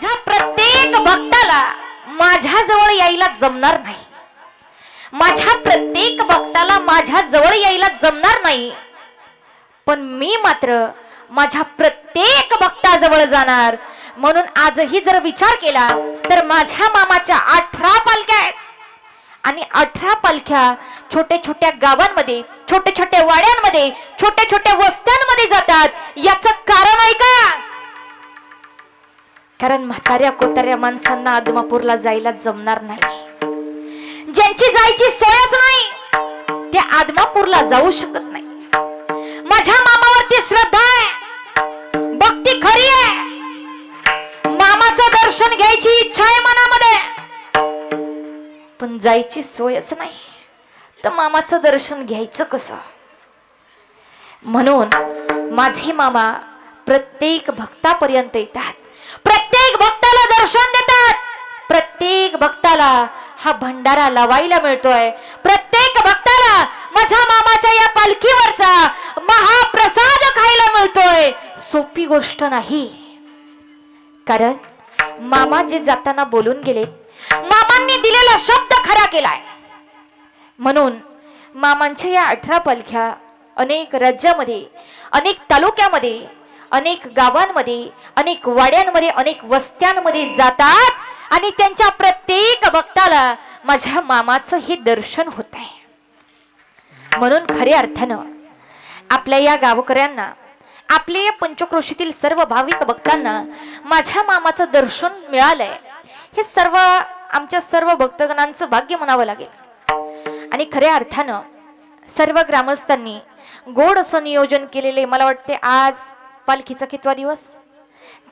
माझ्या प्रत्येक भक्ताला माझ्या जवळ यायला जमणार नाही, माझ्या प्रत्येक भक्ताला माझ्या जवळ यायला जमणार नाही, पण मी मात्र माझ्या प्रत्येक भक्ताजवळ जाणार. म्हणून आजही जर विचार केला तर माझ्या मामाच्या 18 पालख्या आहेत आणि 18 पालख्या छोट्या छोट्या गावांमध्ये, छोट्या छोट्या वाड्यांमध्ये, छोट्या छोट्या वस्त्यांमध्ये जातात. याचं कारण आहे का? कारण म्हाताऱ्या कोताऱ्या माणसांना आदमापूरला जायला जमणार नाही. ज्यांची जायची सोयच नाही ते आदमापूरला जाऊ शकत नाही. माझ्या मामावरती श्रद्धा आहे, भक्ती खरी आहे, मामाचं दर्शन घ्यायची इच्छा आहे मनामध्ये, पण जायची सोयच नाही, तर मामाचं दर्शन घ्यायचं कसं? म्हणून माझे मामा प्रत्येक भक्तापर्यंत येतात, प्रत्येक भक्ताला दर्शन देतात, प्रत्येक भक्ताला हा भंडारा लावायला मिळतोय, प्रत्येक भक्ताला माझ्या मामाच्या या पालखीवरचा महाप्रसाद खायला मिळतोय. सोपी गोष्ट नाही. कारण मामा जे जाताना बोलून गेले, मामांनी दिलेला शब्द खरा केलाय. म्हणून मामांच्या या 18 पालख्या अनेक राज्यामध्ये, अनेक तालुक्यामध्ये, अनेक गावांमध्ये, अनेक वाड्यांमध्ये, अनेक वस्त्यांमध्ये जातात आणि त्यांच्या प्रत्येक भक्ताला माझ्या मामाचं हे दर्शन होत आहे. म्हणून खऱ्या अर्थानं आपल्या या गावकऱ्यांना, आपल्या या पंचक्रोशीतील सर्व भाविक भक्तांना माझ्या मामाचं दर्शन मिळालंय, हे सर्व आमच्या सर्व भक्तगणांचं भाग्य म्हणावं लागेल. आणि खऱ्या अर्थानं सर्व ग्रामस्थांनी गोड असं नियोजन केलेले. मला वाटते आज पालखीचा कितवा दिवस?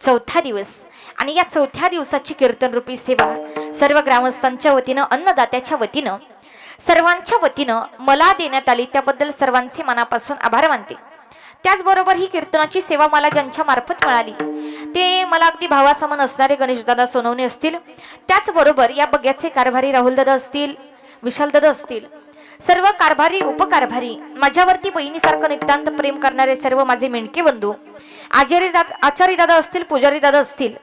4था दिवस. आणि या 4थ्या दिवसाची कीर्तन रूपी सेवा सर्व ग्रामस्थांच्या वतीनं, अन्नदात्याच्या वतीनं, सर्वांच्या वतीनं मला देण्यात आली. त्याबद्दल सर्वांचे मनापासून आभार मानते. त्याचबरोबर ही कीर्तनाची सेवा मला ज्यांच्या मार्फत मिळाली ते मला अगदी भावासमान असणारे गणेशदादा सोनवणे असतील, त्याचबरोबर या बग्याचे कारभारी राहुलदादा असतील, विशालदादा असतील, सर्व कारभारी उपकारभारी, माझ्यावरती बहिणीसारखं नितांत प्रेम करणारे सर्व माझे मेंढके बंधू, आचार्य दादा असतील, पुजारी दादा असतील,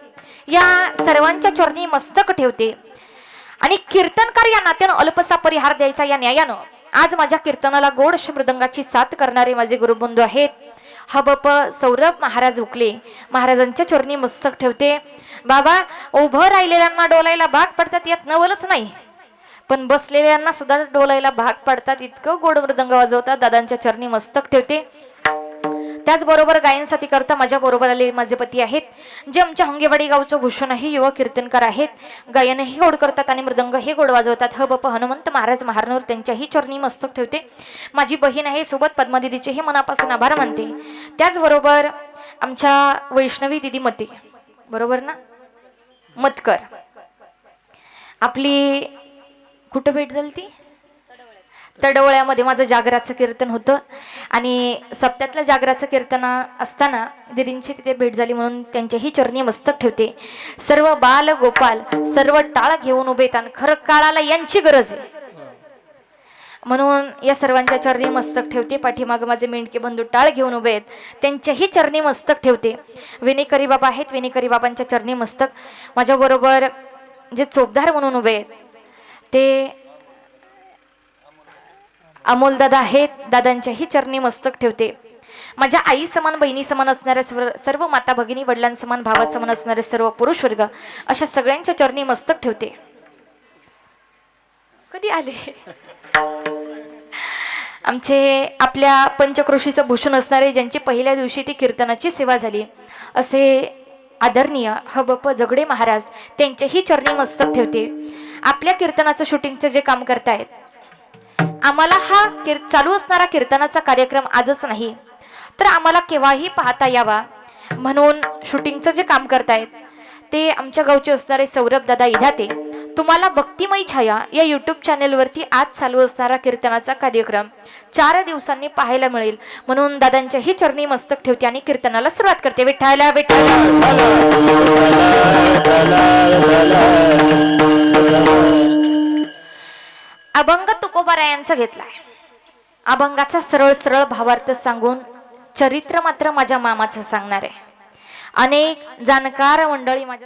या सर्वांच्या चरणी मस्तक ठेवते. आणि कीर्तनकार या नात्यानं अल्पसा परिहार द्यायचा या न्यायानं आज माझ्या कीर्तनाला गोड मृदंगाची साथ करणारे माझे गुरुबंधू आहेत हबप सौरभ महाराज उकले, महाराजांच्या चरणी मस्तक ठेवते. बाबा, उभं राहिलेल्यांना डोलायला भाग पडतात यात नवलच नाही, पण बसलेल्यांना सुद्धा डोलायला भाग पडतात इतकं गोड मृदंग वाजवतात. दादांच्या चरणी मस्तक ठेवते. त्याचबरोबर गायन साथी करता माझ्या बरोबर आले माझे पती आहेत, जे आमच्या हंगेवाडी गावचं भूषण आहे, युवा कीर्तनकार आहेत, गायनही गोड करतात आणि मृदंग हे गोड वाजवतात. हबप हनुमंत महाराज महारनूर त्यांच्याही चरणी मस्तक ठेवते. माझी बहीण आहे सोबत पद्मा दिदीचे हे मनापासून आभार मानते. त्याचबरोबर आमच्या वैष्णवी दिदी मते, बरोबर ना, मतकर, आपली कुठं भेट झाली ती? तडवळ्यामध्ये माझं जागराचं कीर्तन होतं आणि सप्त्यातलं जागराचं कीर्तन असताना दिदींची तिथे भेट झाली, म्हणून त्यांच्याही चरणी मस्तक ठेवते. सर्व बाल गोपाल सर्व टाळ घेऊन उभे आहेत आणि खरं काळाला यांची गरज आहे, म्हणून या सर्वांच्या चरणी मस्तक ठेवते. पाठीमाग माझे मेंढके बंधू टाळ घेऊन उभे आहेत, त्यांच्याही चरणी मस्तक ठेवते. विनेकरी बाबा आहेत, विनेकरी बाबांच्या चरणी मस्तक. माझ्याबरोबर जे चोपदार म्हणून उभे आहेत ते अमोल दादा आहेत, दादांच्याही चरणी मस्तक ठेवते. माझ्या आई समान बहिणी समान असणाऱ्या सर्व माता भगिनी, वडिलांसमान भावासमान असणारे सर्व पुरुष वर्ग, अशा सगळ्यांच्या चरणी मस्तक ठेवते. कधी आले आमचे आपल्या पंचक्रोशीचं भूषण असणारे, ज्यांची पहिल्या दिवशी ती कीर्तनाची सेवा झाली, असे आदरणीय हबप जगडे महाराज, त्यांच्याही चरणी मस्तक ठेवते. आपल्या कीर्तनाचं शूटिंगचं जे काम करतायत, आम्हाला हा चालू असणारा कीर्तनाचा कार्यक्रम आजच नाही तर आम्हाला केव्हाही पाहता यावा म्हणून शूटिंगचं जे काम करतायत ते आमच्या गावचे असणारे सौरभ दादा इधाते. तुम्हाला भक्तिमय छाया या यूट्यूब चॅनेलवरती आज चालू असणारा कीर्तनाचा कार्यक्रम 4 दिवसांनी पाहायला मिळेल, म्हणून दादांच्याही चरणी मस्तक ठेवते आणि कीर्तनाला सुरुवात करते. विठ्ठला विठ्ठला. अभंग तुकोबारायांचा घेतलाय. अभंगाचा सरळ सरळ भावार्थ सांगून चरित्र मात्र माझ्या मामाचं सांगणार आहे. अनेक जाणकार मंडळी माझ्या